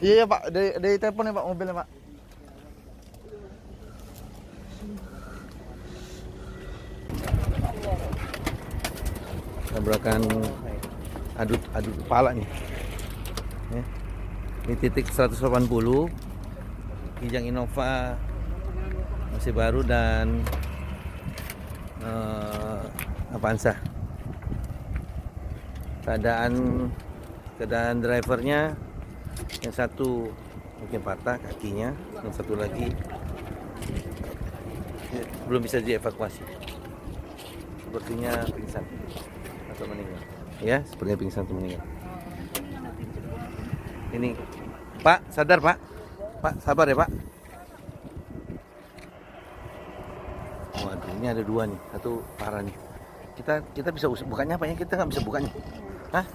Iya Pak, dari telepon ya Pak, mobilnya Pak. Tabrakan adu kepala nih. Ya. Ini titik 180. Kijang Innova masih baru dan Avanza. Keadaan drivernya yang satu mungkin patah kakinya, yang satu lagi belum bisa dievakuasi. Sepertinya pingsan atau meninggal. Ya, sepertinya pingsan atau meninggal. Ini Pak, sadar Pak. Pak, sabar ya Pak. Waduh, ini ada dua nih, satu parah nih. Kita bisa bukanya apa ya? Kita nggak bisa bukanya.